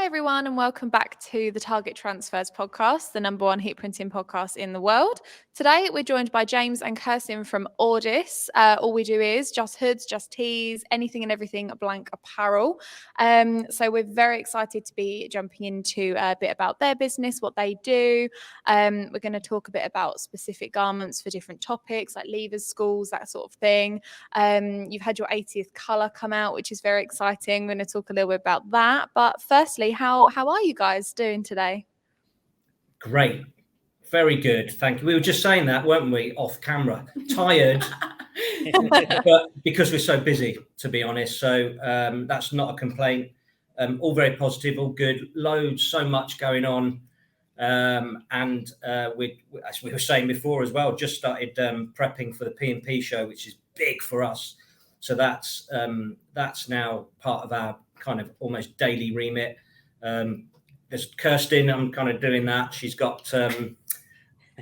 everyone, and welcome back to the Target Transfers podcast, the number one heat printing podcast in the world. Today, we're joined by James and Kirsten from AWDis. All we do is just hoods, just tees, anything and everything blank apparel. So we're very excited to be jumping into a bit about their business, what they do. We're going to talk a bit about specific garments for different topics, like leavers, schools, that sort of thing. You've had your 80th colour come out, which is very exciting. We're going to talk a little bit about that. But firstly, how are you guys doing today? Great. Very good. Thank you. We were just saying that, weren't we, off camera? Tired, but because we're so busy, to be honest. So that's not a complaint. All very positive, all good. So much going on. And we, as we were saying before as well, just started prepping for the P&P show, which is big for us. So that's now part of our kind of almost daily remit. There's Kirsten, I'm kind of doing that. She's got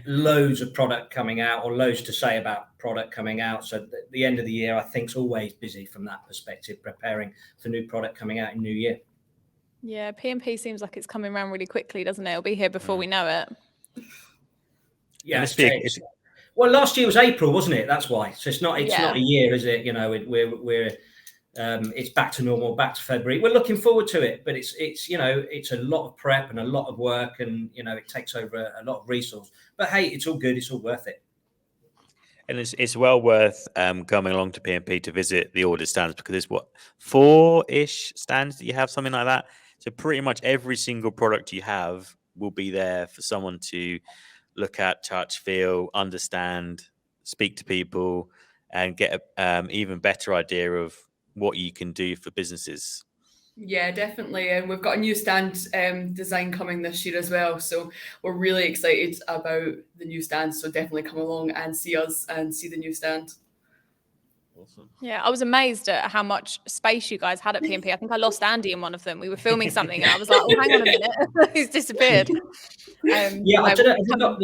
loads of product coming out, or loads to say about product coming out. So the end of the year, I think, is always busy from that perspective, preparing for new product coming out in New Year. Yeah, P&P seems like it's coming around really quickly, doesn't it? It'll be here before we know it. Yeah, well, last year was April, wasn't it? That's why. So it's not a year, is it? You know, it's back to normal, back to February. We're looking forward to it, but it's a lot of prep and a lot of work, and it takes over a lot of resource. But hey, it's all good. It's all worth it. And it's well worth coming along to P&P to visit the AWDis stands, because there's 4-ish stands that you have, something like that. So pretty much every single product you have will be there for someone to look at, touch, feel, understand, speak to people, and get an even better idea of what you can do for businesses. Yeah, definitely. And we've got a new stand design coming this year as well. So we're really excited about the new stand. So definitely come along and see us and see the new stand. Awesome. Yeah, I was amazed at how much space you guys had at P&P. I think I lost Andy in one of them. We were filming something and I was like, oh, hang on a minute. He's disappeared. I don't know.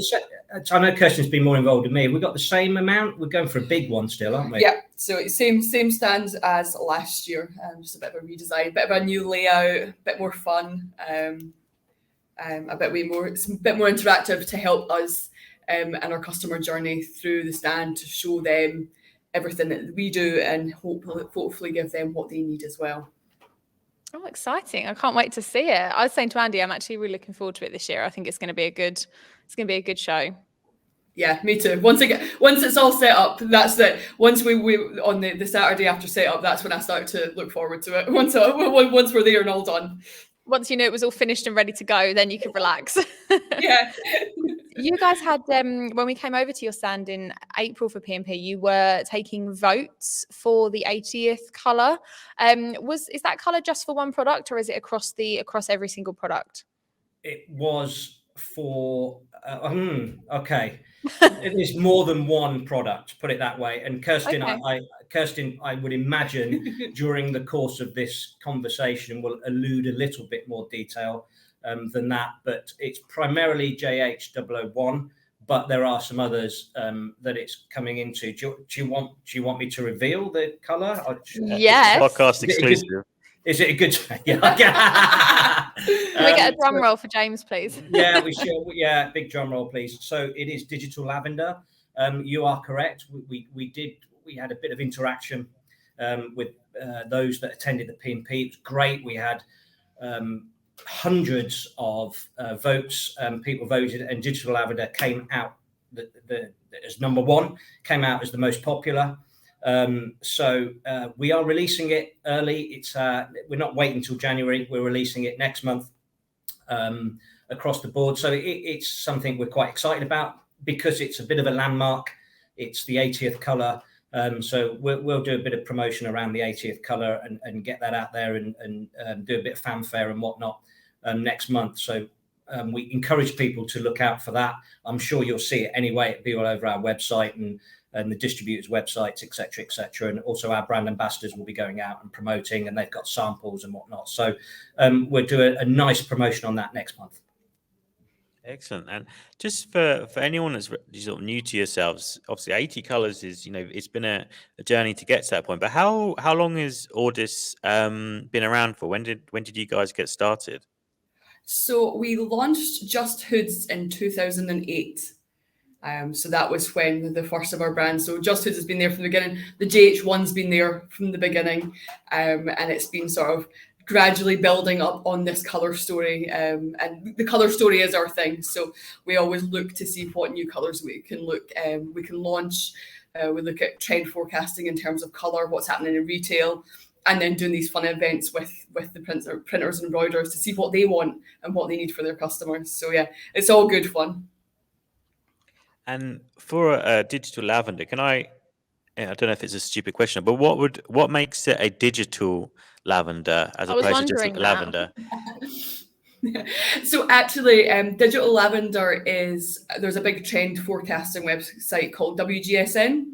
I know Kirsten's been more involved than me. Have we got the same amount? We're going for a big one still, aren't we? Yeah, so it's same stand as last year. Just a bit of a redesign, a bit of a new layout, a bit more fun, a bit more interactive to help us and our customer journey through the stand, to show them everything that we do and hopefully give them what they need as well. Oh, exciting. I can't wait to see it. I was saying to Andy, I'm actually really looking forward to it this year. I think it's going to be a good show. Yeah, me too. Once it's all set up, that's it. Once we on the Saturday after set up, that's when I start to look forward to it. Once we're there and all done. Once you know it was all finished and ready to go, then you can relax. Yeah. You guys had, when we came over to your stand in April for P&P, you were taking votes for the 80th colour. Is that colour just for one product, or is it across every single product? It was for, okay. It is more than one product, put it that way. And Kirsten, okay. Kirsten, I would imagine during the course of this conversation will allude a little bit more detail than that, but it's primarily JH001, but there are some others that it's coming into. Do you want me to reveal the colour? Yes. Podcast exclusive. Is it a good? Yeah. Can we get a drum roll for James, please? Yeah, we should. Yeah, big drum roll, please. So it is digital lavender. You are correct. We had a bit of interaction with those that attended the P&P. It was great. We had hundreds of votes. People voted, and digital lavender came out as number one. Came out as the most popular. So we are releasing it early. It's we're not waiting until January. We're releasing it next month across the board. So it's something we're quite excited about, because it's a bit of a landmark. It's the 80th colour. So we'll do a bit of promotion around the 80th colour and get that out there and do a bit of fanfare and whatnot next month. So we encourage people to look out for that. I'm sure you'll see it anyway. It'll be all over our website and the distributors' websites, etc. And also our brand ambassadors will be going out and promoting, and they've got samples and whatnot. So we'll do a nice promotion on that next month. Excellent. And just for anyone that's sort of new to yourselves, obviously 80 colours is, it's been a journey to get to that point. But how long has AWDis been around for? When did you guys get started? So we launched Just Hoods in 2008. So that was when the first of our brands. So Just Hoods has been there from the beginning. The JH1's been there from the beginning, and it's been sort of gradually building up on this colour story. And the colour story is our thing. So we always look to see what new colours we can launch. We look at trend forecasting in terms of colour, what's happening in retail, and then doing these fun events with the printers and embroiderers to see what they want and what they need for their customers. So yeah, it's all good fun. And for a digital lavender, I don't know if it's a stupid question, but what makes it a digital lavender as opposed to just lavender? So actually, digital lavender there's a big trend forecasting website called WGSN,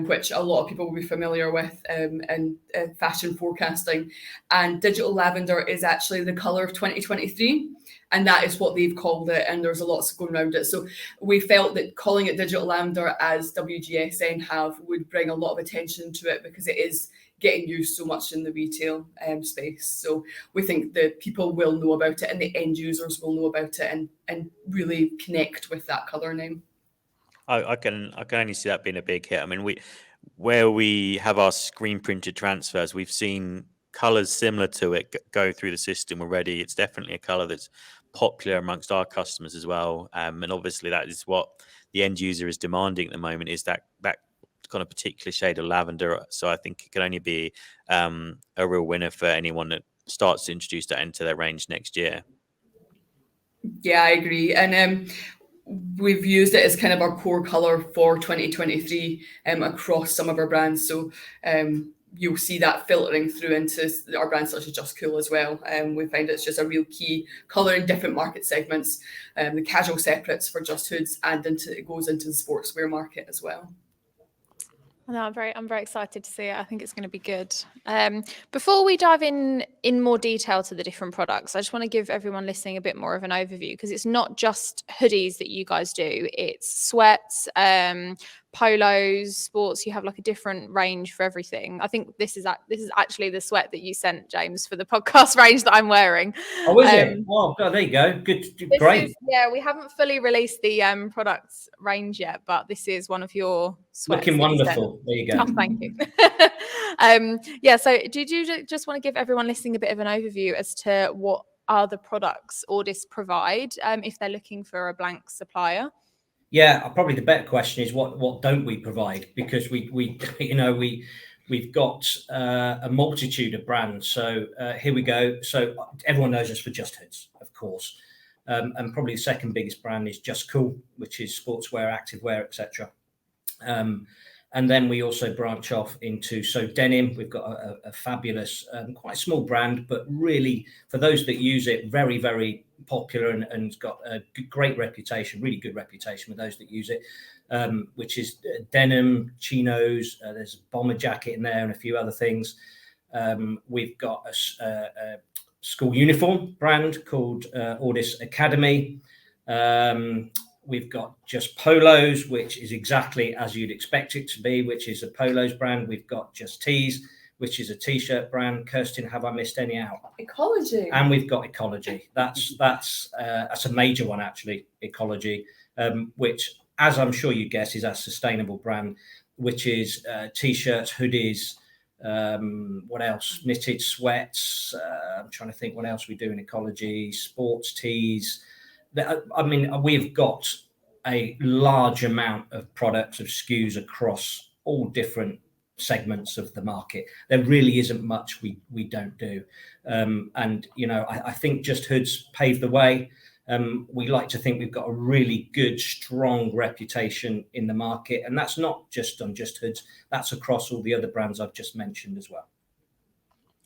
which a lot of people will be familiar with in fashion forecasting. And digital lavender is actually the colour of 2023. And that is what they've called it. And there's a lot going around it. So we felt that calling it digital lavender, as WGSN would bring a lot of attention to it, because it is getting used so much in the retail space. So we think that people will know about it and the end users will know about it and really connect with that colour name. I can only see that being a big hit. I mean, where we have our screen printed transfers, we've seen colours similar to it go through the system already. It's definitely a colour that's popular amongst our customers as well. And obviously that is what the end user is demanding at the moment, is that kind of particular shade of lavender. So I think it can only be a real winner for anyone that starts to introduce that into their range next year. Yeah, I agree. And we've used it as kind of our core colour for 2023 across some of our brands. So you'll see that filtering through into our brands such as Just Cool as well. We find it's just a real key colour in different market segments. The casual separates for Just Hoods, and it goes into the sportswear market as well. No, I'm very excited to see it. I think it's going to be good. Before we dive in more detail to the different products, I just want to give everyone listening a bit more of an overview, because it's not just hoodies that you guys do. It's sweats, polos, sports. You have like a different range for everything. I think this is actually the sweat that you sent, James, for the podcast range that I'm wearing. Oh, is it? Oh, there you go. Good, great. We haven't fully released the products range yet, but this is one of your sweats. Looking wonderful. There you go. Oh, thank you. So did you just want to give everyone listening a bit of an overview as to what are the products AWDis provide if they're looking for a blank supplier? Yeah, probably the better question is what don't we provide? Because we've got a multitude of brands. So here we go. So everyone knows us for Just Hoods, of course, and probably the second biggest brand is Just Cool, which is sportswear, activewear, etc. And then we also branch off into Denim. We've got a fabulous, quite small brand, but really for those that use it, very, very popular and got a great reputation, really good reputation with those that use it, which is Denim, chinos. There's a bomber jacket in there and a few other things. We've got a school uniform brand called AWDis Academy. We've got Just Polos, which is exactly as you'd expect it to be, which is a Polos brand. We've got Just Tees, which is a t-shirt brand. Kirsten, have I missed any out? Ecologie. And we've got Ecologie. That's a major one, actually, Ecologie, which, as I'm sure you guess, is our sustainable brand, which is t-shirts, hoodies, what else? Knitted sweats. I'm trying to think what else we do in Ecologie. Sports tees. I mean, we've got a large amount of products, of SKUs across all different segments of the market. There really isn't much we don't do. And, I think Just Hoods paved the way. We like to think we've got a really good, strong reputation in the market. And that's not just on Just Hoods. That's across all the other brands I've just mentioned as well.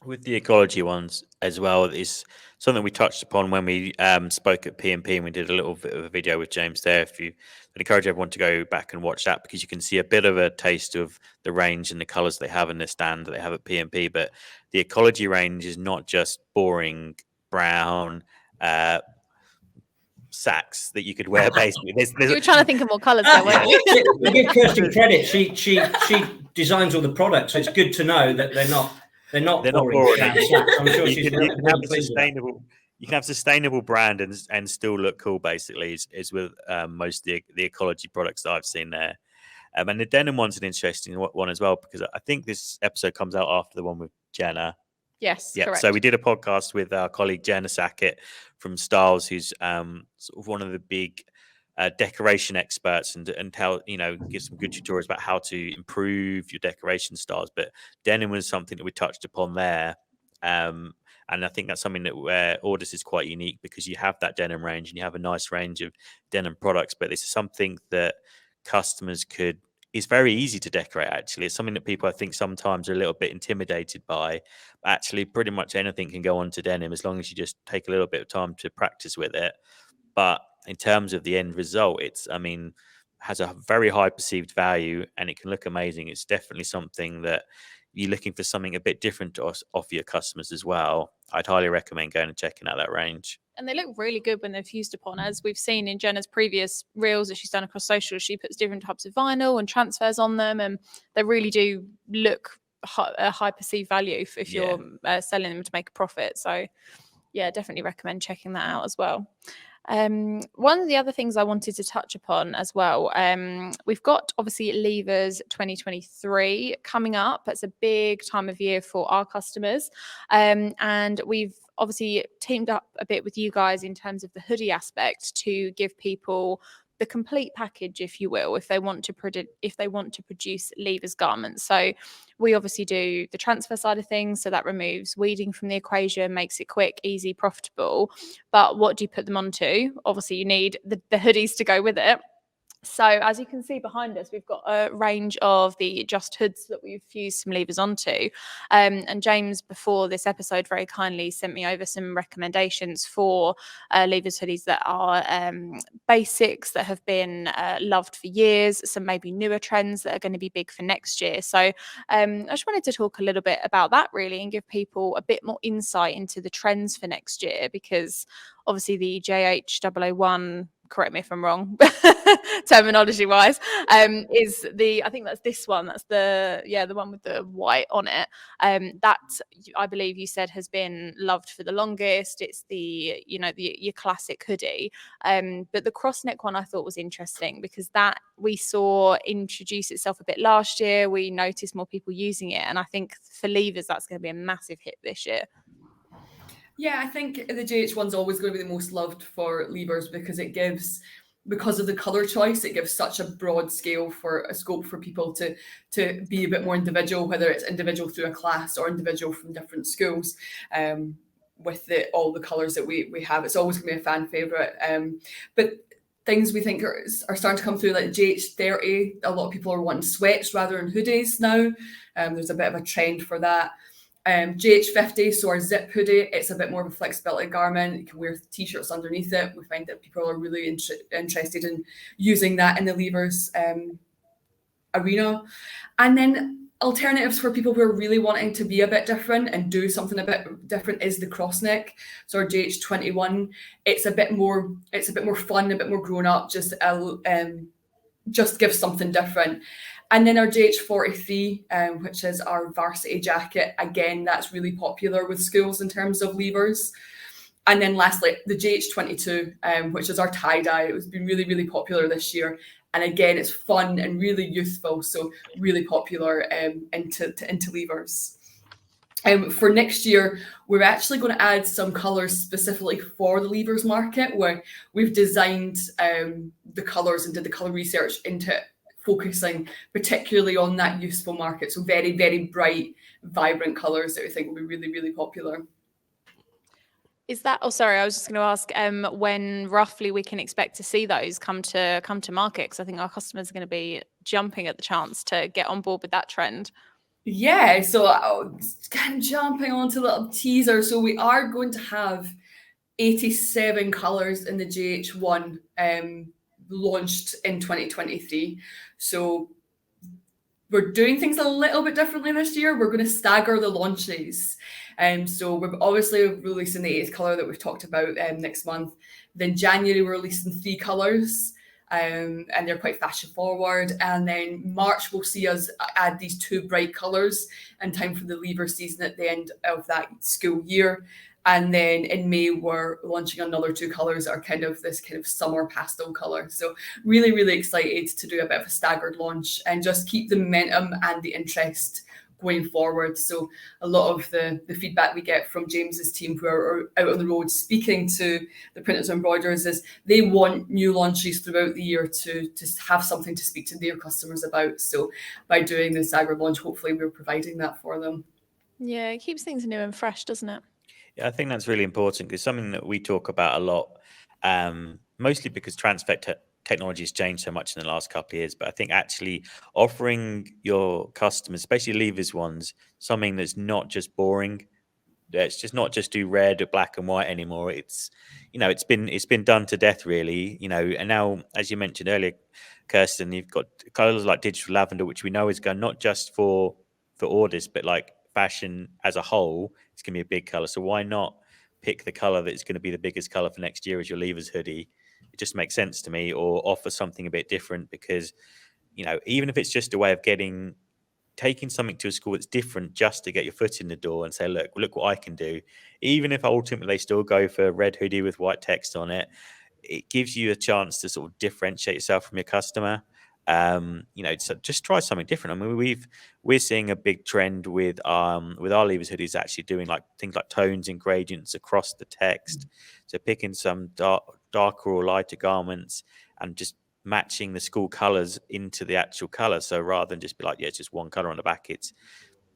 With the Ecologie ones as well, is something we touched upon when we spoke at P&P, and we did a little bit of a video with James there. I'd encourage everyone to go back and watch that, because you can see a bit of a taste of the range and the colours they have in the stand that they have at P&P. But the Ecologie range is not just boring brown sacks that you could wear. Basically, you were trying to think of more colours there, weren't you? We give Kirsten credit. She designs all the products, so it's good to know that they're not boring. I'm sure you can have you can have sustainable brand and still look cool. Basically, is with most of the Ecologie products that I've seen there. And the denim one's an interesting one as well, because I think this episode comes out after the one with Jenna. Yes, yeah. correct. So we did a podcast with our colleague Jenna Sackett from Styles, who's sort of one of the big decoration experts, and how, give some good tutorials about how to improve your decoration styles. But denim was something that we touched upon there. And I think that's something that where AWDis is quite unique, because you have that denim range and you have a nice range of denim products. But this is something that customers it's very easy to decorate. Actually, it's something that people, I think, sometimes are a little bit intimidated by. Actually, pretty much anything can go onto denim as long as you just take a little bit of time to practice with it. But in terms of the end result, has a very high perceived value, and it can look amazing. It's definitely something that you're looking for, something a bit different to offer your customers as well. I'd highly recommend going and checking out that range. And they look really good when they're fused upon. As we've seen in Jenna's previous reels that she's done across social, she puts different types of vinyl and transfers on them, and they really do look a high perceived value if you're selling them to make a profit. So yeah, definitely recommend checking that out as well. One of the other things I wanted to touch upon as well, we've got obviously Levers 2023 coming up. It's a big time of year for our customers, and we've obviously teamed up a bit with you guys in terms of the hoodie aspect to give people the complete package, if you will, if they want to produce Levers garments. So we obviously do the transfer side of things, so that removes weeding from the equation, makes it quick, easy, profitable. But what do you put them onto? Obviously you need the hoodies to go with it. So as you can see behind us, we've got a range of the Just Hoods that we've fused some levers onto. And James, before this episode, very kindly sent me over some recommendations for levers hoodies that are basics that have been loved for years, some maybe newer trends that are going to be big for next year. So I just wanted to talk a little bit about that really, and give people a bit more insight into the trends for next year, because obviously the JH001, correct me if I'm wrong, terminology wise, is I think that's this one. That's the one with the white on it. That I believe you said has been loved for the longest. It's your classic hoodie. But the cross neck one I thought was interesting, because that we saw introduce itself a bit last year. We noticed more people using it, and I think for levers that's going to be a massive hit this year. Yeah, I think the JH one's always going to be the most loved for levers, because because of the colour choice, it gives such a broad scope for people to be a bit more individual, whether it's individual through a class or individual from different schools. With all the colours that we have, it's always going to be a fan favourite. But things we think are starting to come through, like JH30, a lot of people are wanting sweats rather than hoodies now. There's a bit of a trend for that. JH50, so our zip hoodie, it's a bit more of a flexibility garment. You can wear t-shirts underneath it. We find that people are really interested in using that in the levers arena. And then alternatives for people who are really wanting to be a bit different and do something a bit different is the cross neck. So our JH21, it's a bit more fun, a bit more grown up, just gives something different. And then our JH43, which is our varsity jacket, again, that's really popular with schools in terms of levers. And then lastly, the JH22, which is our tie-dye. It has been really, really popular this year. And again, it's fun and really youthful, so really popular into levers. For next year, we're actually going to add some colours specifically for the levers market, where we've designed the colours and did the colour research into focusing particularly on that useful market. So very, very bright, vibrant colours that we think will be really, really popular. Is that? Oh, sorry. I was just going to ask when roughly we can expect to see those come to market, because I think our customers are going to be jumping at the chance to get on board with that trend. Yeah, so kind of jumping onto a little teaser. So we are going to have 87 colours in the JH1 launched in 2023. So we're doing things a little bit differently this year. We're going to stagger the launches. So we're obviously releasing the 8th colour that we've talked about next month. Then January, we're releasing 3 colours. and they're quite fashion forward. And then March will see us add these 2 bright colours in time for the leaver season at the end of that school year. And then in May, we're launching another 2 colours that are kind of this kind of summer pastel colour. So really, really excited to do a bit of a staggered launch and just keep the momentum and the interest going forward. So a lot of the feedback we get from James's team who are out on the road speaking to the printers and embroiderers is they want new launches throughout the year to just have something to speak to their customers about. So by doing this staggered launch, hopefully we're providing that for them. Yeah, it keeps things new and fresh, doesn't it? Yeah, I think that's really important because something that we talk about a lot, mostly because transfer technology has changed so much in the last couple of years. But I think actually offering your customers, especially leavers ones, something that's not just boring. It's just not just do red or black and white anymore. It's, it's been done to death really. And now, as you mentioned earlier, Kirsten, you've got colors like digital lavender, which we know is going not just for orders, but like fashion as a whole. It's going to be a big color. So why not pick the color that's going to be the biggest color for next year as your levers hoodie? It just makes sense to me, or offer something a bit different because, even if it's just a way of taking something to a school that's different just to get your foot in the door and say, look what I can do. Even if ultimately they still go for a red hoodie with white text on it, it gives you a chance to sort of differentiate yourself from your customer. So just try something different. I mean, we're seeing a big trend with our levers hoodies actually doing like things like tones and gradients across the text. So picking some darker or lighter garments and just matching the school colors into the actual color. So rather than just be like, yeah, it's just one color on the back, it's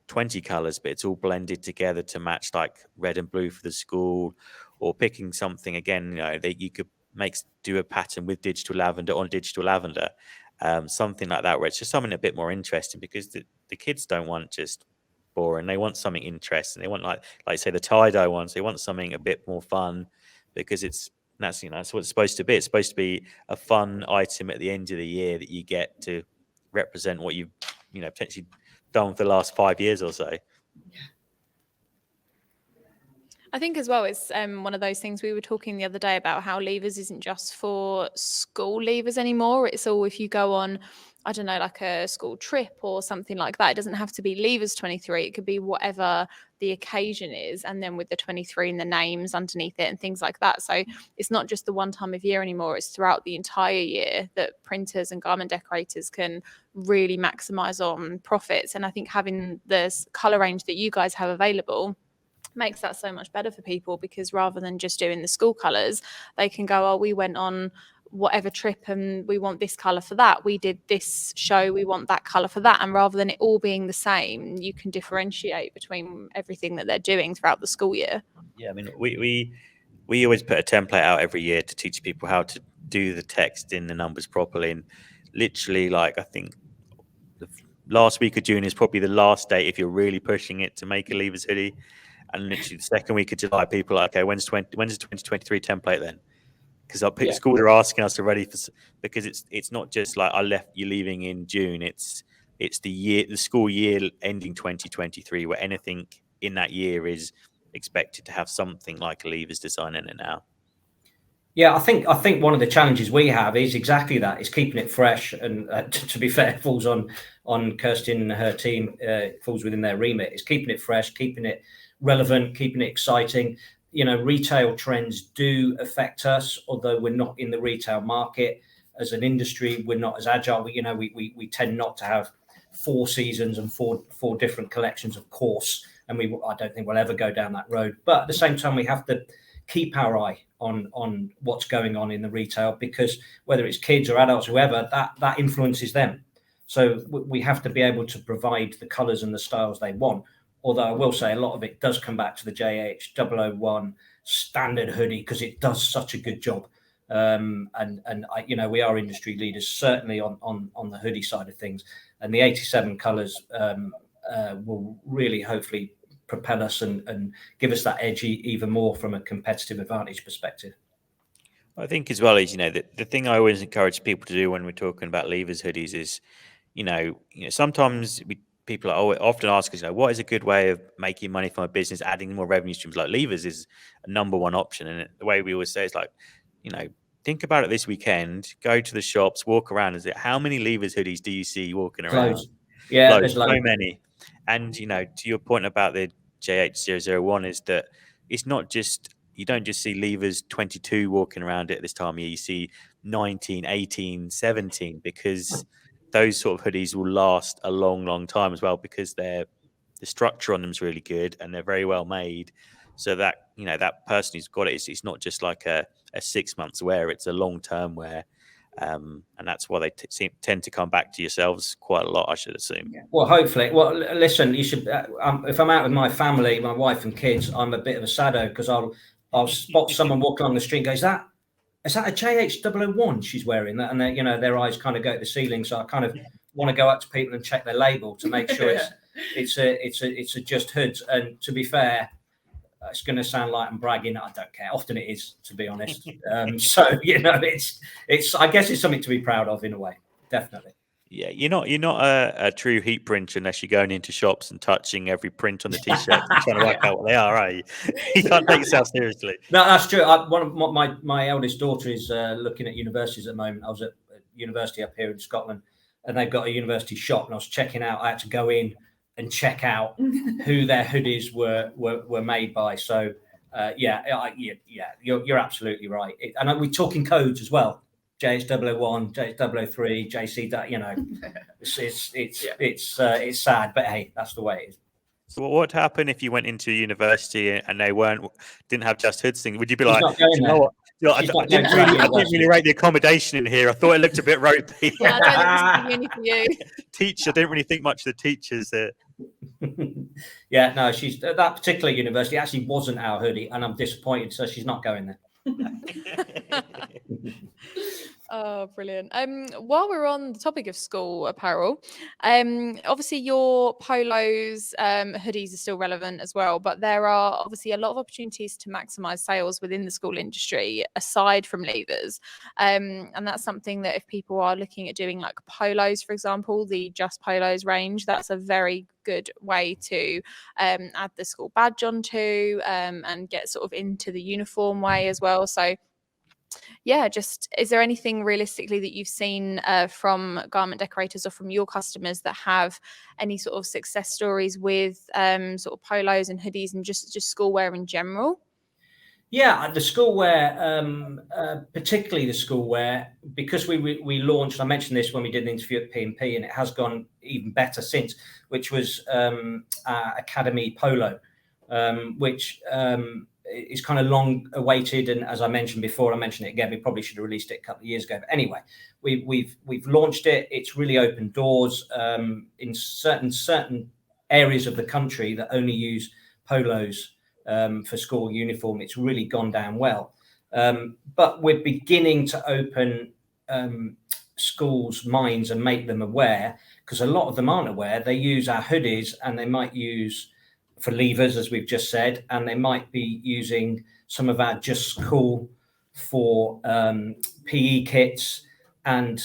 20 colors, but it's all blended together to match like red and blue for the school, or picking something again, that you could do a pattern with digital lavender on digital lavender. Something like that, where it's just something a bit more interesting, because the kids don't want just boring. They want something interesting. They want like say the tie-dye ones. They want something a bit more fun, because that's what it's supposed to be. It's supposed to be a fun item at the end of the year that you get to represent what you've potentially done for the last 5 years or so. I think as well, it's one of those things we were talking the other day about how levers isn't just for school levers anymore. It's all if you go on, I don't know, like a school trip or something like that. It doesn't have to be levers 23. It could be whatever the occasion is. And then with the 23 and the names underneath it and things like that. So it's not just the one time of year anymore. It's throughout the entire year that printers and garment decorators can really maximize on profits. And I think having this color range that you guys have available makes that so much better for people, because rather than just doing the school colors, they can go, oh, we went on whatever trip and we want this color for that. We did this show, we want that color for that. And rather than it all being the same, you can differentiate between everything that they're doing throughout the school year. Yeah, I mean, we always put a template out every year to teach people how to do the text in the numbers properly. And literally, like, I think the last week of June is probably the last day if you're really pushing it to make a levers hoodie. And literally the second week of July, people are like, okay, when's the 2023 template then? Because schools are asking us already because it's not just like you're leaving in June. It's the school year ending 2023, where anything in that year is expected to have something like a levers design in it now. Yeah, I think one of the challenges we have is exactly that, is keeping it fresh. And to be fair, it falls on Kirsten and her team, falls within their remit. It's keeping it fresh, keeping it relevant, keeping it exciting. Retail trends do affect us, although we're not in the retail market. As an industry, we're not as agile. We tend not to have 4 seasons and four different collections, of course. And I don't think we'll ever go down that road. But at the same time, we have to keep our eye on what's going on in the retail, because whether it's kids or adults, whoever, that influences them. So we have to be able to provide the colours and the styles they want. Although I will say a lot of it does come back to the JH 001 standard hoodie, because it does such a good job. We are industry leaders, certainly on the hoodie side of things. And the 87 colours will really hopefully propel us and give us that edge even more from a competitive advantage perspective. I think as well is, the thing I always encourage people to do when we're talking about levers hoodies is, sometimes people often ask us, what is a good way of making money from a business, adding more revenue streams? Like levers is a number one option. And the way we always say is like, think about it this weekend. Go to the shops, walk around. How many levers hoodies do you see walking around? Loads. Yeah, Loads, there's so loads. many. And to your point about the JH001 is that it's not just, you don't just see levers 22 walking around at this time of year. You see 19, 18, 17, because those sort of hoodies will last a long, long time as well, because the structure on them is really good and they're very well made. So that, that person who's got it, it's not just like a 6 months wear, it's a long-term wear. And that's why they tend to come back to yourselves quite a lot, I should assume. Well, hopefully. Well, listen, you should. If I'm out with my family, my wife and kids, I'm a bit of a saddo because I'll spot someone walking on the street and go, is that a JH001 she's wearing? That, and their eyes kind of go to the ceiling. So I kind of want to go up to people and check their label to make sure it's a just hoods. And to be fair, it's going to sound like I'm bragging. I don't care. Often it is, to be honest. So it's. I guess it's something to be proud of in a way. Definitely. Yeah, you're not a true heat printer unless you're going into shops and touching every print on the t-shirt and trying to work out what they are, right? You can't take yourself seriously. No, that's true. One of my eldest daughter is looking at universities at the moment. I was at university up here in Scotland, and they've got a university shop, and I was checking out. I had to go in and check out who their hoodies were made by. So you're absolutely right. And we're talking codes as well. JH001, JH003, JC. It's sad, but hey, that's the way it is. So what would happen if you went into university and they didn't have just hoods thing? Would you be She's like, I didn't really rate the accommodation in here. I thought it looked a bit ropey. Yeah, I don't think it's for you. Teacher, I didn't really think much of the teachers there. Yeah, no, she's at that particular university actually wasn't our hoodie, and I'm disappointed, so she's not going there. Oh, brilliant. While we're on the topic of school apparel, obviously your polos, hoodies are still relevant as well, but there are obviously a lot of opportunities to maximize sales within the school industry aside from levers. And that's something that if people are looking at doing like polos, for example, the Just Polos range, that's a very good way to add the school badge onto and get sort of into the uniform way as well. So yeah, just is there anything realistically that you've seen from garment decorators or from your customers that have any sort of success stories with sort of polos and hoodies and just schoolwear in general? Yeah, the schoolwear, particularly the schoolwear, because we launched, I mentioned this when we did an interview at P&P, and it has gone even better since, which was Academy Polo, which is kind of long awaited. And as I mentioned before, I mentioned it again, we probably should have released it a couple of years ago. But anyway, we've launched it. It's really opened doors in certain areas of the country that only use polos for school uniform. It's really gone down well. But we're beginning to open schools' minds and make them aware, because a lot of them aren't aware. They use our hoodies and they might use for levers, as we've just said, and they might be using some of our Just Cool for PE kits, and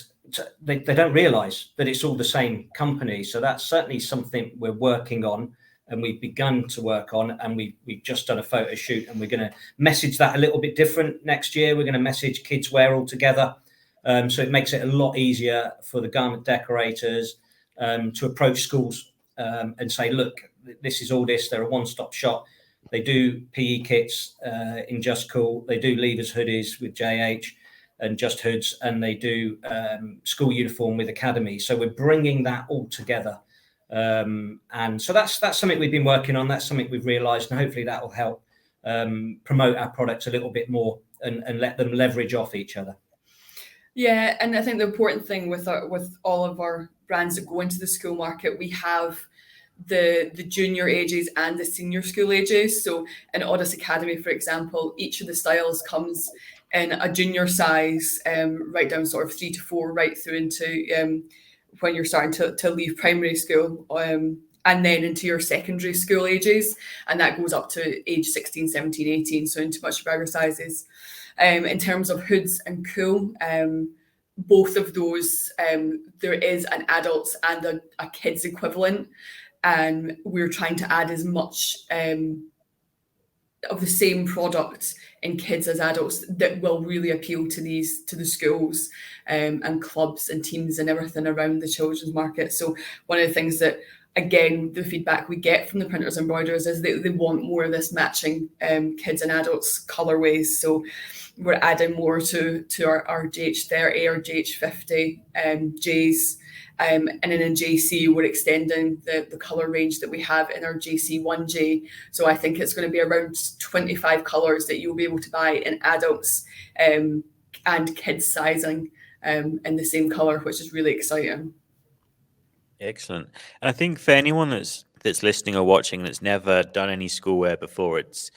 they don't realise that it's all the same company. So that's certainly something we're working on, and we've begun to work on, and we've just done a photo shoot, and we're going to message that a little bit different next year. We're going to message kids wear all together, so it makes it a lot easier for the garment decorators to approach schools and say, look, this is all this. They're a one-stop shop. They do PE kits in Just Cool. They do levers hoodies with JH and Just Hoods, and they do school uniform with Academy. So we're bringing that all together. And so that's something we've been working on. That's something we've realised, and hopefully that will help promote our products a little bit more and let them leverage off each other. Yeah, and I think the important thing with all of our brands that go into the school market, we have the junior ages and the senior school ages. So in AWDis Academy, for example, each of the styles comes in a junior size, right down sort of 3 to 4, right through into when you're starting to leave primary school, and then into your secondary school ages, and that goes up to age 16, 17, 18, so into much bigger sizes. In terms of hoods and cool, both of those, there is an adults and a kids equivalent, and we're trying to add as much of the same products in kids as adults that will really appeal to the schools and clubs and teams and everything around the children's market. So one of the things that, again, the feedback we get from the printers and embroiderers is they want more of this matching kids and adults colorways. So we're adding more to our GH30 or GH50 J's. And then in JC, we're extending the colour range that we have in our JC1J. So I think it's going to be around 25 colours that you'll be able to buy in adults and kids sizing in the same colour, which is really exciting. Excellent. And I think for anyone that's listening or watching that's never done any schoolwear before, it's,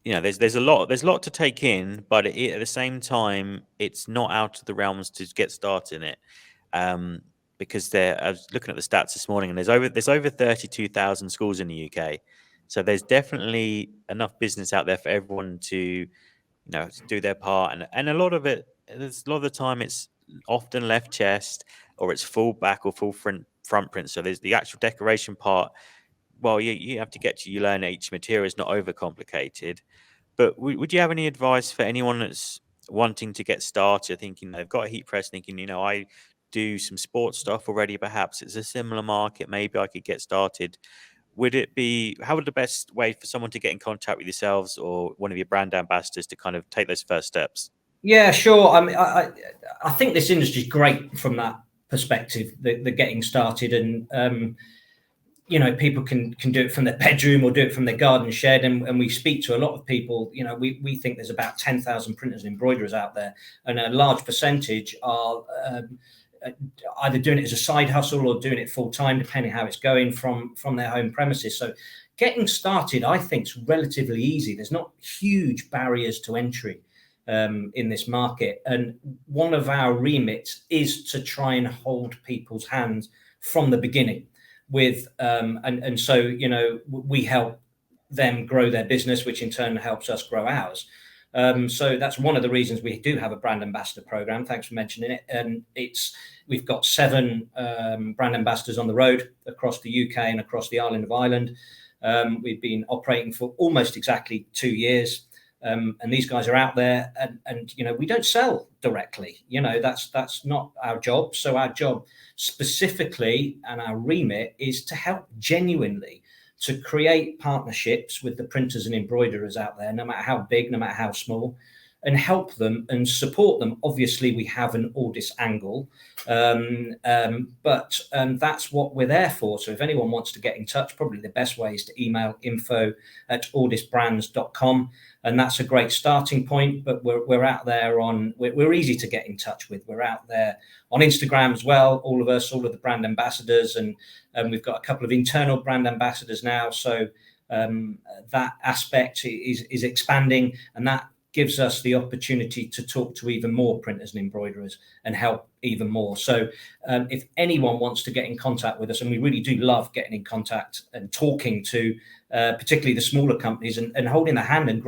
there's a lot to take in, but at the same time, it's not out of the realms to get started in it. Because I was looking at the stats this morning, and there's over 32,000 schools in the UK. So there's definitely enough business out there for everyone to, to do their part. And a lot of the time it's often left chest, or it's full back or full front print. So there's the actual decoration part. Well, you have to you learn each material is not overcomplicated. But would you have any advice for anyone that's wanting to get started, thinking they've got a heat press, thinking, I do some sports stuff already, perhaps it's a similar market, maybe I could get started? How would the best way for someone to get in contact with yourselves or one of your brand ambassadors to kind of take those first steps? Yeah, sure. I mean, I think this industry is great from that perspective, the getting started, and people can do it from their bedroom or do it from their garden shed, and we speak to a lot of people. We think there's about 10,000 printers and embroiderers out there, and a large percentage are either doing it as a side hustle or doing it full time, depending how it's going from their home premises. So getting started, I think, is relatively easy. There's not huge barriers to entry in this market, and one of our remits is to try and hold people's hands from the beginning with and so we help them grow their business, which in turn helps us grow ours. So that's one of the reasons we do have a brand ambassador program. Thanks for mentioning it. And we've got 7 brand ambassadors on the road across the UK and across the island of Ireland. We've been operating for almost exactly 2 years. And these guys are out there, and we don't sell directly. That's not our job. So our job specifically and our remit is to help genuinely to create partnerships with the printers and embroiderers out there, no matter how big, no matter how small, and help them and support them. Obviously, we have an AWDis angle, but that's what we're there for. So if anyone wants to get in touch, probably the best way is to email info@awdisbrands.com. And that's a great starting point, but we're out there we're easy to get in touch with. We're out there on Instagram as well, all of the brand ambassadors, and we've got a couple of internal brand ambassadors now. So that aspect is expanding, and that gives us the opportunity to talk to even more printers and embroiderers and help even more. So if anyone wants to get in contact with us, and we really do love getting in contact and talking to particularly the smaller companies and holding their hand and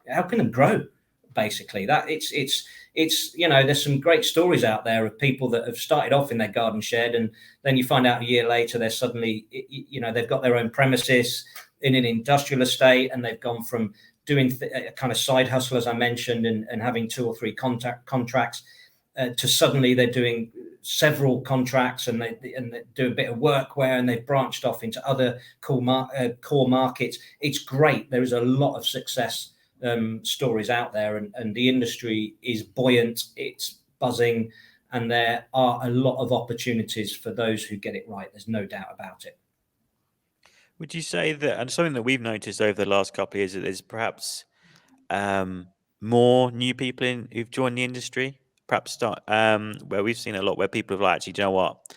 helping them grow, basically. That it's there's some great stories out there of people that have started off in their garden shed, and then you find out a year later they're suddenly they've got their own premises in an industrial estate, and they've gone from doing a kind of side hustle, as I mentioned, and having 2 or 3 contracts to suddenly they're doing several contracts, and they do a bit of workwear, and they've branched off into other core markets. It's great. There is a lot of success stories out there, and the industry is buoyant, it's buzzing, and there are a lot of opportunities for those who get it right. There's no doubt about it. Would you say that, and something that we've noticed over the last couple of years, that there's perhaps more new people who've joined the industry? Perhaps where we've seen a lot where people have actually, do you know what?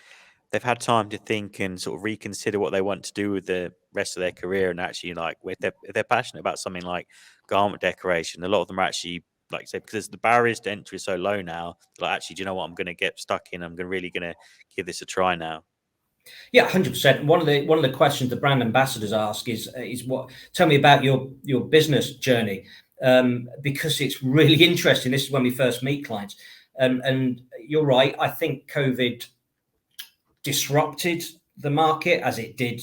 They've had time to think and sort of reconsider what they want to do with the rest of their career, and actually, if they're passionate about something like garment decoration, a lot of them are actually, like you say, because the barriers to entry are so low now. Like, actually, do you know what? I'm going to get stuck in. I'm really going to give this a try now. Yeah, 100%. One of the questions the brand ambassadors ask is what? Tell me about your business journey, because it's really interesting. This is when we first meet clients, and you're right. I think COVID disrupted the market as it did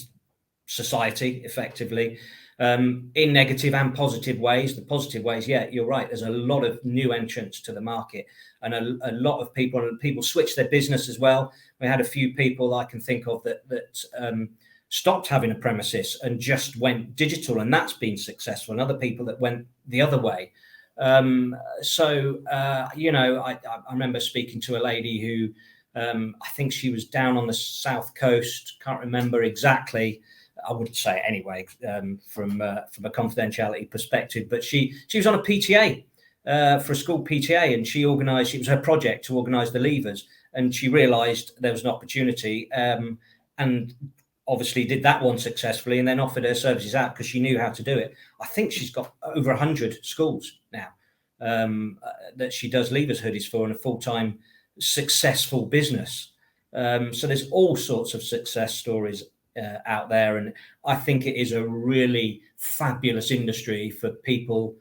society effectively. in negative and positive ways. The positive ways, yeah, you're right. There's a lot of new entrants to the market, and a lot of people switch their business as well. We had a few people I can think of that stopped having a premises and just went digital, and that's been successful. And other people that went the other way. I remember speaking to a lady who I think she was down on the south coast. Can't remember exactly. I wouldn't say it anyway, from a confidentiality perspective. But she was on a PTA for a school PTA, and she organised. It was her project to organise the levers, and she realised there was an opportunity, and obviously did that one successfully, and then offered her services out because she knew how to do it. I think she's got over 100 schools now that she does levers hoodies for, in a full-time successful business. So there's all sorts of success stories out there, and I think it is a really fabulous industry for people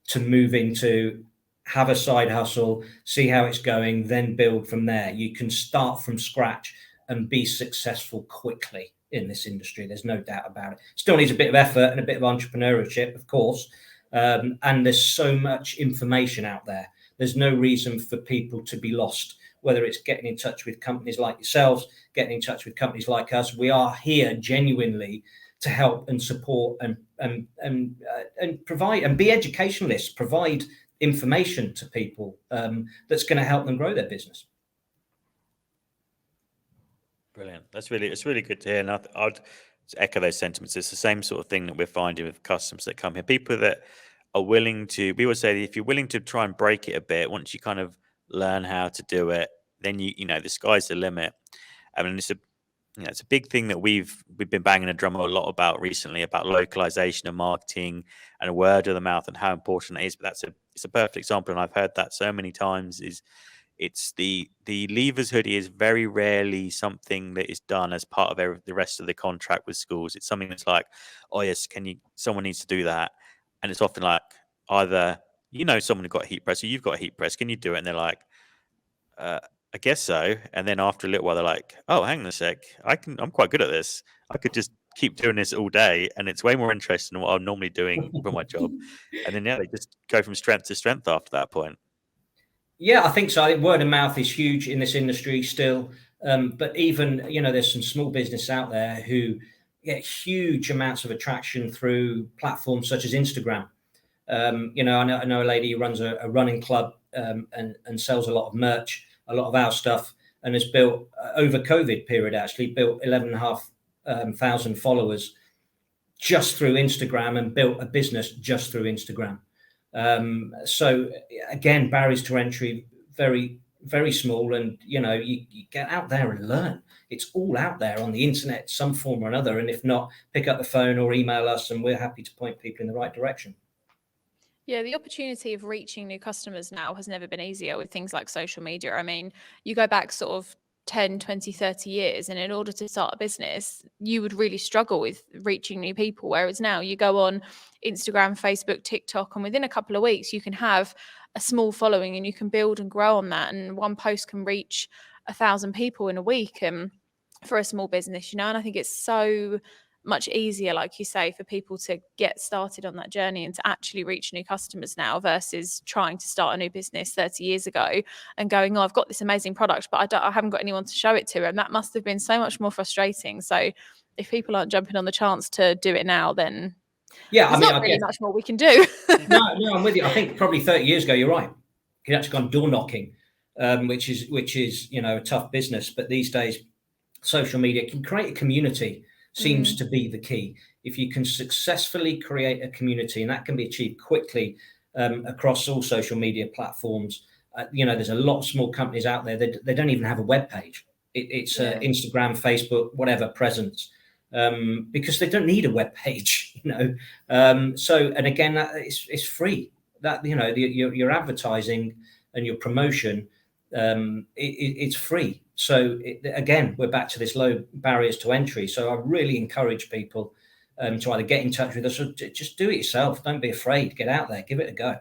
to move into, have a side hustle, see how it's going, then build from there. You can start from scratch and be successful quickly in this industry. There's no doubt about it. Still needs a bit of effort and a bit of entrepreneurship, of course, and there's so much information out there. There's no reason for people to be lost, whether it's getting in touch with companies like yourselves, getting in touch with companies like us. We are here genuinely to help and support and provide and be educationalists, provide information to people that's going to help them grow their business. Brilliant. It's really good to hear. And I'd echo those sentiments. It's the same sort of thing that we're finding with customers that come here. People that are willing to, we would say, if you're willing to try and break it a bit, once you kind of learn how to do it, then you know the sky's the limit. I mean, it's a big thing that we've been banging a drum a lot about recently, about localization and marketing and word of the mouth and how important it is. But it's a perfect example, and I've heard that so many times. It's the levers hoodie is very rarely something that is done as part of the rest of the contract with schools. It's something that's like, oh yes, someone needs to do that, and it's often like either someone who got a heat press or you've got a heat press, can you do it? And they're like, I guess so. And then after a little while, they're like, oh, hang on a sec, I'm quite good at this. I could just keep doing this all day, and it's way more interesting than what I'm normally doing for my job. And then they just go from strength to strength after that point. Yeah, I think so. I think word of mouth is huge in this industry still. But even, there's some small business out there who get huge amounts of attraction through platforms such as Instagram. I know a lady who runs a running club and sells a lot of merch, a lot of our stuff, and has built, over COVID period, actually built 11,500 followers just through Instagram, and built a business just through Instagram. So again, barriers to entry, very, very small. And, you get out there and learn. It's all out there on the internet, some form or another. And if not, pick up the phone or email us, and we're happy to point people in the right direction. Yeah, the opportunity of reaching new customers now has never been easier with things like social media. I mean, you go back sort of 10, 20, 30 years, and in order to start a business, you would really struggle with reaching new people. Whereas now you go on Instagram, Facebook, TikTok, and within a couple of weeks, you can have a small following and you can build and grow on that. And one post can reach 1,000 people in a week for a small business, and I think it's so much easier, like you say, for people to get started on that journey and to actually reach new customers now versus trying to start a new business 30 years ago and going, oh, I've got this amazing product, but I haven't got anyone to show it to. And that must have been so much more frustrating. So if people aren't jumping on the chance to do it now, then there's not really much more we can do. No, I'm with you. I think probably 30 years ago, you're right. You'd actually gone door knocking, which is a tough business. But these days, social media can create a community. Seems to be the key. If you can successfully create a community, and that can be achieved quickly across all social media platforms, there's a lot of small companies out there that they don't even have a web page. It's Instagram, Facebook, whatever presence, because they don't need a web page. And again, it's free. That your advertising and your promotion, it's free. So again, we're back to this low barriers to entry. So I really encourage people to either get in touch with us or just do it yourself. Don't be afraid. Get out there, give it a go.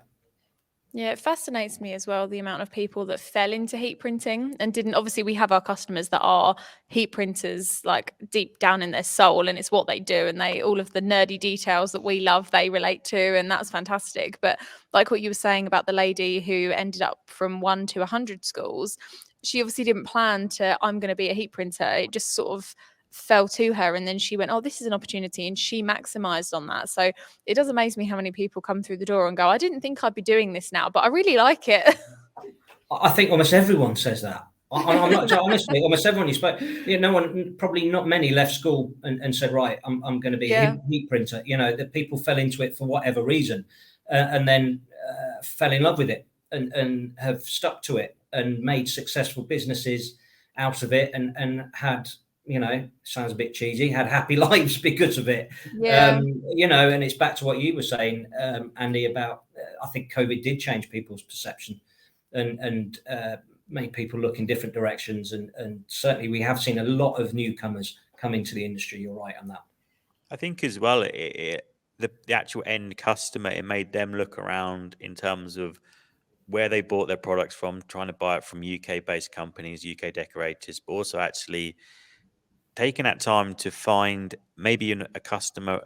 Yeah, it fascinates me as well, the amount of people that fell into heat printing and didn't. Obviously, we have our customers that are heat printers, like deep down in their soul, and it's what they do. And they, all of the nerdy details that we love, they relate to, and that's fantastic. But like what you were saying about the lady who ended up from 1 to 100 schools, she obviously didn't plan to, I'm going to be a heat printer. It just sort of fell to her, and then she went, oh, this is an opportunity, and she maximized on that. So it does amaze me how many people come through the door and go, I didn't think I'd be doing this now, but I really like it. I think almost everyone says that. I'm not honestly, almost everyone you spoke, no one, probably not many left school and said, right, I'm going to be a heat printer. That people fell into it for whatever reason, and then fell in love with it and have stuck to it and made successful businesses out of it and had, sounds a bit cheesy, had happy lives because of it. And it's back to what you were saying, Andy, about I think COVID did change people's perception and made people look in different directions. And certainly we have seen a lot of newcomers come into the industry. You're right on that. I think as well, the actual end customer, it made them look around in terms of where they bought their products from, trying to buy it from UK-based companies, UK decorators, but also actually taking that time to find maybe a customer,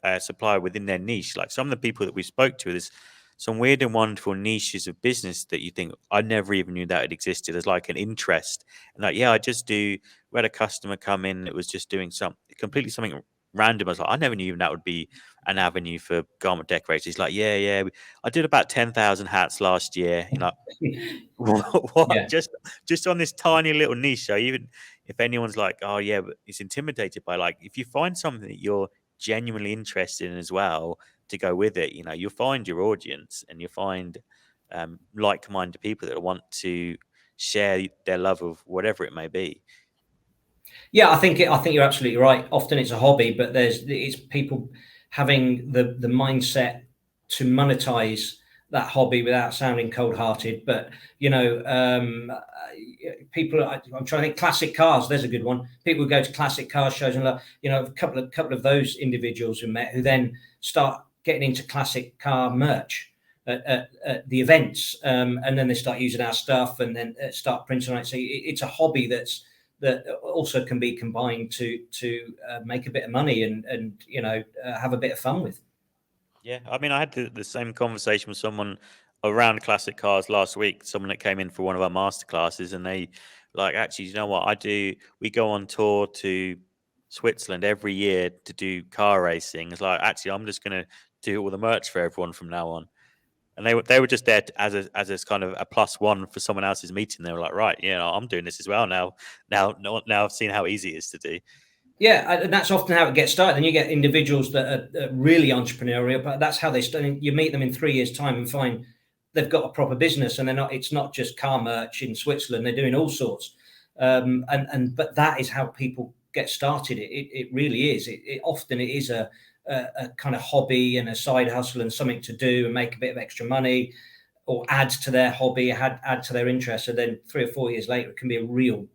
a supplier within their niche. Like some of the people that we spoke to, there's some weird and wonderful niches of business that you think, I never even knew that it existed. There's like an interest. And like, yeah, we had a customer come in that was just doing completely something random. I was like, I never knew even that would be an avenue for garment decorators. He's like, yeah, I did about 10,000 hats last year. What? Yeah. Just on this tiny little niche. So even if anyone's like, oh yeah, but it's intimidated by, like, if you find something that you're genuinely interested in as well to go with it, you'll find your audience and you'll find like-minded people that want to share their love of whatever it may be. Yeah, I think you're absolutely right. Often it's a hobby, but it's people having the mindset to monetize that hobby without sounding cold-hearted. But people, I'm trying to think, classic cars. There's a good one. People go to classic car shows and a couple of those individuals who then start getting into classic car merch at the events, and then they start using our stuff and then start printing on it. So it's a hobby that also can be combined to make a bit of money and have a bit of fun with. Yeah, I mean, I had the same conversation with someone around classic cars last week. Someone that came in for one of our master classes, and they like, actually, you know what? We go on tour to Switzerland every year to do car racing. It's like, actually, I'm just going to do all the merch for everyone from now on. And they were just there as a kind of a plus one for someone else's meeting. They were like, right, I'm doing this as well now. Now I've seen how easy it is to do. Yeah, and that's often how it gets started. And you get individuals that are really entrepreneurial, but that's how they start. You meet them in 3 years' time and find they've got a proper business, and it's not just car merch in Switzerland. They're doing all sorts. But that is how people get started. It really is. It often is a kind of hobby and a side hustle and something to do and make a bit of extra money, or add to their hobby, add to their interest. So then 3 or 4 years later, it can be a real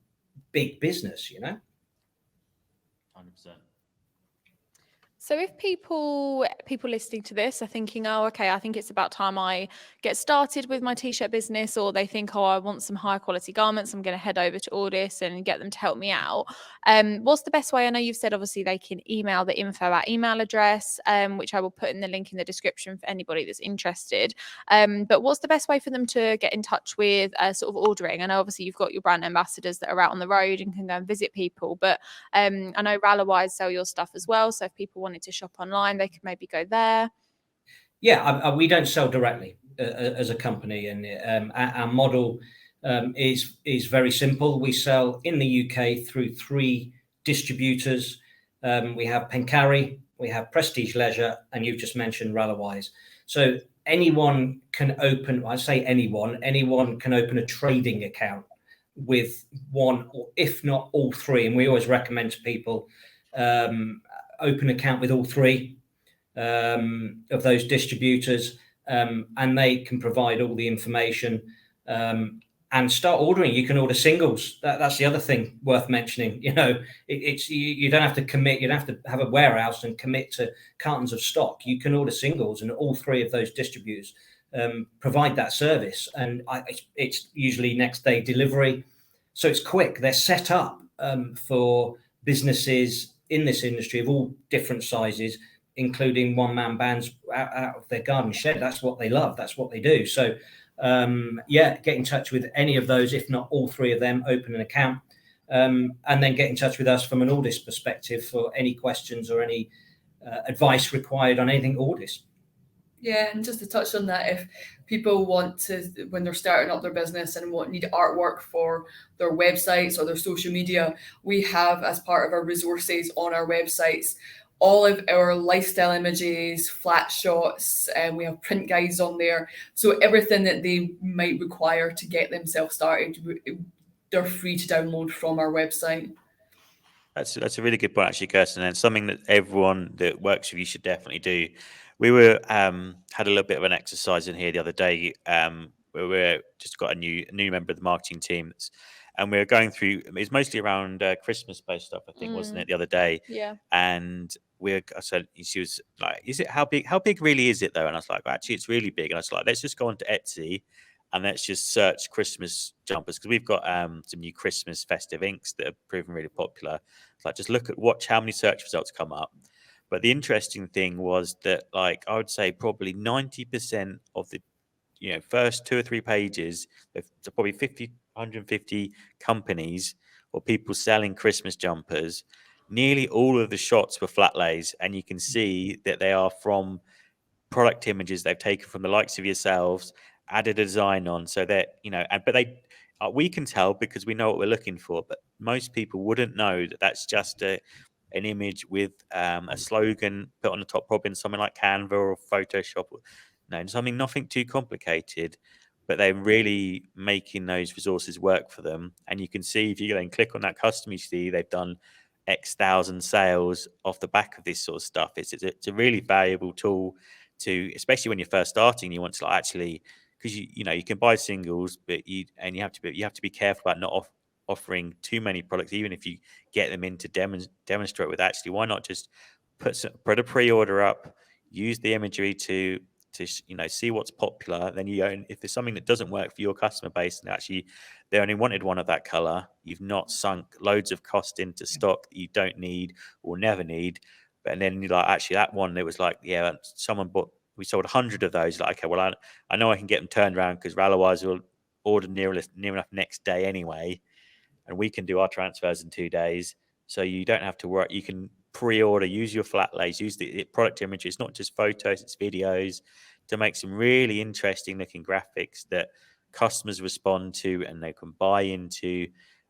big business, 100%. So if people listening to this are thinking, oh, okay, I think it's about time I get started with my t-shirt business, or they think, oh, I want some high quality garments, I'm going to head over to AWDis and get them to help me out. What's the best way? I know you've said obviously they can email the info at email address, which I will put in the link in the description for anybody that's interested. But what's the best way for them to get in touch with sort of ordering? I know obviously you've got your brand ambassadors that are out on the road and can go and visit people, but I know Ralawise sell your stuff as well. So if people want to shop online, they could maybe go there. Yeah, we don't sell directly as a company, and our model is very simple. We sell in the UK through 3 distributors. We have Pencari, we have Prestige Leisure, and you've just mentioned Ralawise. So anyone can open, I say anyone can open a trading account with one, or if not all 3. And we always recommend to people open account with all 3 of those distributors, and they can provide all the information and start ordering. You can order singles. That's the other thing worth mentioning. You don't have to commit. You don't have to have a warehouse and commit to cartons of stock. You can order singles, and all 3 of those distributors provide that service. And it's usually next day delivery. So it's quick. They're set up for businesses in this industry of all different sizes, including one-man bands out of their garden shed. That's what they love. That's what they do. So, get in touch with any of those, if not all three of them, open an account, and then get in touch with us from an AWDis perspective for any questions or any advice required on anything AWDis. Yeah, and just to touch on that, if people want to, when they're starting up their business and need artwork for their websites or their social media, we have, as part of our resources on our websites, all of our lifestyle images, flat shots, and we have print guides on there. So everything that they might require to get themselves started, they're free to download from our website. That's a really good point, actually, Kirsten, and something that everyone that works with you should definitely do. We were had a little bit of an exercise in here the other day where we just got a new member of the marketing team, and we were going through. It's mostly around Christmas-based stuff, I think, wasn't it, the other day? Yeah. And I said, she was like, "Is it how big? How big really is it, though?" And I was like, well, "Actually, it's really big." And I was like, "Let's just go onto Etsy and let's just search Christmas jumpers, because we've got some new Christmas festive inks that have proven really popular." It's like, just watch how many search results come up. But the interesting thing was that, like, I would say probably 90% of the first 2 or 3 pages, there's probably 150 companies or people selling Christmas jumpers. Nearly all of the shots were flat lays, and you can see that they are from product images they've taken from the likes of yourselves, added a design on, so that we can tell because we know what we're looking for, but most people wouldn't know that that's just an image with a slogan put on the top, probably in something like Canva or Photoshop. Something nothing too complicated, but they're really making those resources work for them. And you can see, if you then click on that custom, you see they've done X thousand sales off the back of this sort of stuff. It's a really valuable tool to, especially when you're first starting. You want to actually, because you can buy singles, but you have to be careful about not offering too many products, even if you get them in to demonstrate with. Actually, why not just put a pre-order up, use the imagery to see what's popular. Then if there's something that doesn't work for your customer base, and actually they only wanted one of that color, you've not sunk loads of cost into stock that you don't need or never need. And then you're like, actually, that one, it was like, yeah, someone bought, we sold 100 of those. Like, okay, well, I know I can get them turned around, because otherwise we'll order near enough next day anyway, and we can do our transfers in 2 days. So you don't have to work. You can pre-order, use your flat lays, use the product images. It's not just photos, it's videos, to make some really interesting looking graphics that customers respond to and they can buy into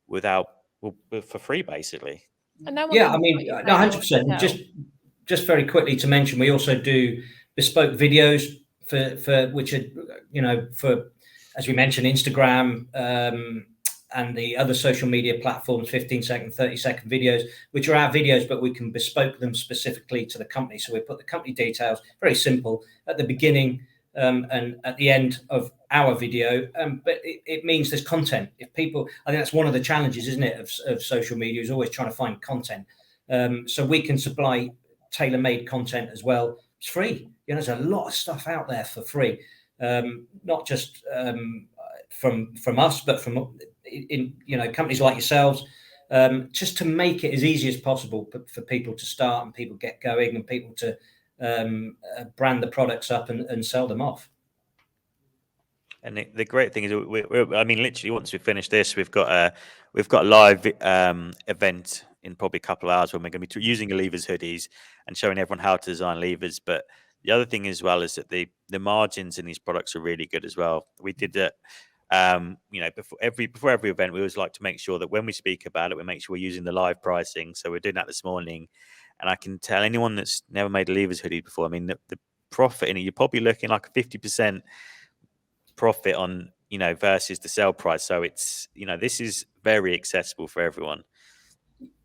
for free, basically. And no 100%. Just very quickly to mention, we also do bespoke videos for which are for, as we mentioned, Instagram and the other social media platforms, 15-second, 30-second videos, which are our videos, but we can bespoke them specifically to the company. So we put the company details, very simple, at the beginning and at the end of our video. But it means there's content. I think that's one of the challenges, isn't it, of social media, is always trying to find content. So we can supply tailor-made content as well. It's free. There's a lot of stuff out there for free, not just from us, but from companies like yourselves, just to make it as easy as possible for people to start and people get going and people to brand the products up and sell them off. And the great thing is, literally, once we finish this, we've got a live event in probably a couple of hours when we're going to be using Ecologie hoodies and showing everyone how to design levers. But the other thing as well is that the margins in these products are really good as well. We did that. Before every event, we always like to make sure that when we speak about it, we make sure we're using the live pricing. So we're doing that this morning, and I can tell anyone that's never made a Ecologie hoodie before, the profit in it, you're probably looking like a 50% profit on versus the sell price. So it's this is very accessible for everyone.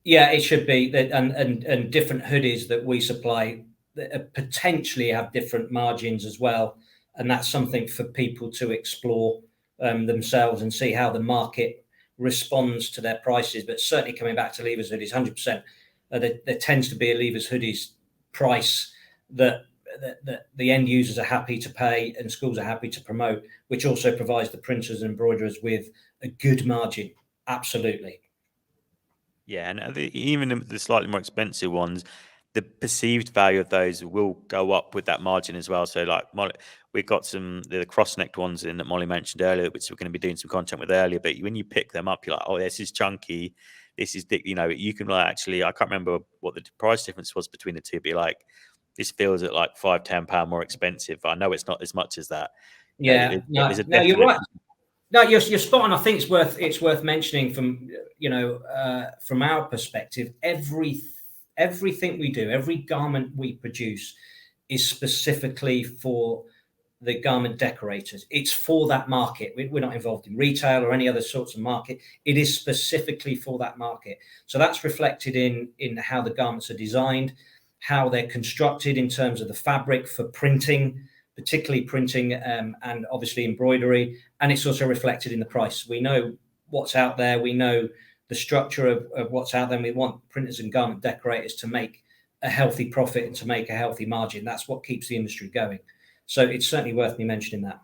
Yeah, it should be that, and different hoodies that we supply that potentially have different margins as well, and that's something for people to explore themselves and see how the market responds to their prices. But certainly coming back to Ecologie hoodies, 100%, there tends to be a Ecologie hoodies price that the end users are happy to pay and schools are happy to promote, which also provides the printers and embroiderers with a good margin. Absolutely. Yeah, and even the slightly more expensive ones, the perceived value of those will go up with that margin as well. So like we've got the cross-necked ones in that Molly mentioned earlier, which we're going to be doing some content with earlier. But when you pick them up, you're like, oh, this is chunky. This is, you can actually, I can't remember what the price difference was between the two, but like, this feels at like £5-10 more expensive. I know it's not as much as that. Yeah, no, you're right. No, you're spot on. I think it's worth mentioning from from our perspective, everything we do, every garment we produce is specifically for the garment decorators. It's for that market. We're not involved in retail or any other sorts of market. It is specifically for that market. So that's reflected in how the garments are designed, how they're constructed in terms of the fabric for printing, particularly printing and obviously embroidery. And it's also reflected in the price. We know what's out there. We know the structure of what's out there. And we want printers and garment decorators to make a healthy profit and to make a healthy margin. That's what keeps the industry going. So it's certainly worth me mentioning that.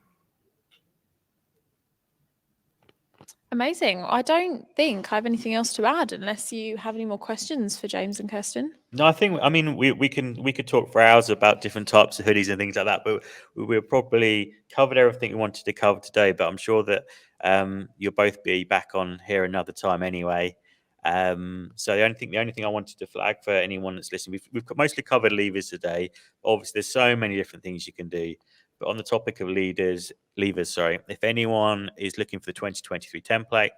Amazing. I don't think I have anything else to add unless you have any more questions for James and Kirsten. No, I mean, we could talk for hours about different types of hoodies and things like that, but we'll probably covered everything we wanted to cover today. But I'm sure that you'll both be back on here another time anyway. So the only thing I wanted to flag for anyone that's listening, we've mostly covered levers today. Obviously, there's so many different things you can do. But on the topic of levers, if anyone is looking for the 2023 template,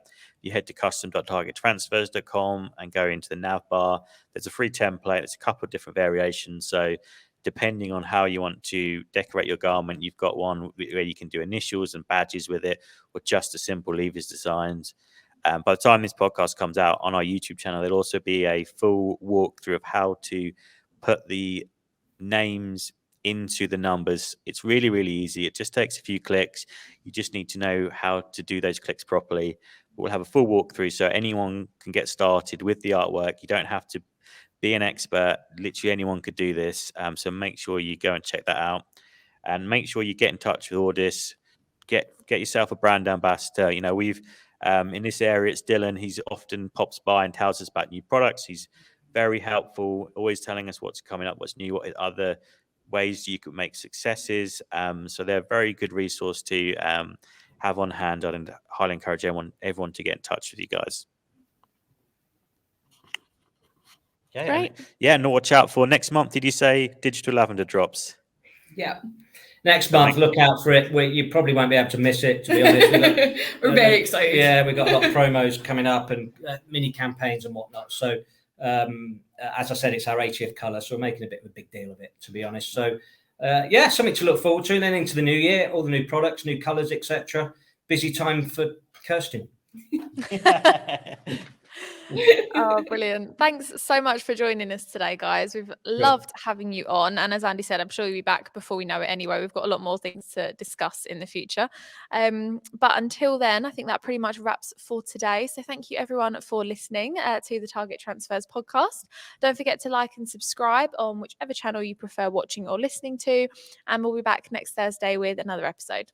you head to custom.targettransfers.com and go into the nav bar. There's a free template. There's a couple of different variations. So depending on how you want to decorate your garment, you've got one where you can do initials and badges with it, or just a simple levers designs. By the time this podcast comes out on our YouTube channel, there'll also be a full walkthrough of how to put the names into the numbers. It's really, really easy. It just takes a few clicks. You just need to know how to do those clicks properly. We'll have a full walkthrough so anyone can get started with the artwork. You don't have to be an expert. Literally anyone could do this. So make sure you go and check that out, and make sure you get in touch with AWDis. Get yourself a brand ambassador. We've in this area, it's Dylan. He's often pops by and tells us about new products. He's very helpful, always telling us what's coming up, what's new, what other ways you could make successes. So they're a very good resource to have on hand. I'd highly encourage everyone to get in touch with you guys. Okay. Right. And watch out for next month. Did you say digital lavender drops? Yeah. Next month, look out for it. You probably won't be able to miss it, to be honest. We're very excited. Yeah, we've got a lot of promos coming up and mini campaigns and whatnot. So, as I said, it's our 80th colour, so we're making a bit of a big deal of it, to be honest. So, something to look forward to. And then into the new year, all the new products, new colours, etc. Busy time for Kirsten. Oh, brilliant. Thanks so much for joining us today, guys. We've loved having you on. And as Andy said, I'm sure you'll be back before we know it anyway. We've got a lot more things to discuss in the future. But until then, I think that pretty much wraps for today. So thank you everyone for listening to the Target Transfers podcast. Don't forget to like and subscribe on whichever channel you prefer watching or listening to. And we'll be back next Thursday with another episode.